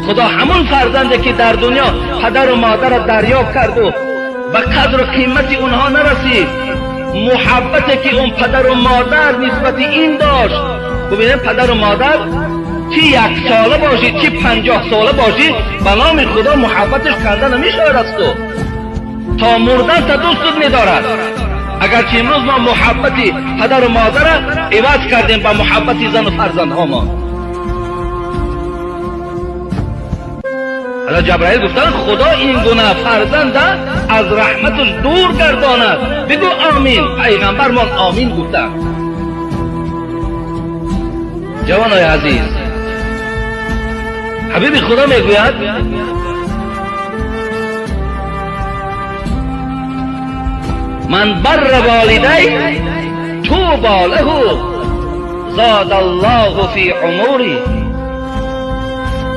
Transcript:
خدا همون فرزنده که در دنیا پدر و مادر را دریافت کرد و به قدر و قیمت اونها نرسید، محبتی که اون پدر و مادر نسبت این داشت. ببینید پدر و مادر چی 1 ساله باشید چی 50 ساله باشید، به نام خدا محبتش کنده نمیشود از تا مردن تا دوستت میدارد. اگرچه امروز ما محبتی پدر و مادر را عوض کردیم با محبتی زن و فرزندها ما. حالا جبرائیل گفتن خدا این گونه فرزند از رحمتش دور گرداند. بگو آمین. پیغمبرمان آمین گفتن. جوانای عزیز، حبیب خدا میگوید من بر والدی طوبی له زاد الله فی عمری.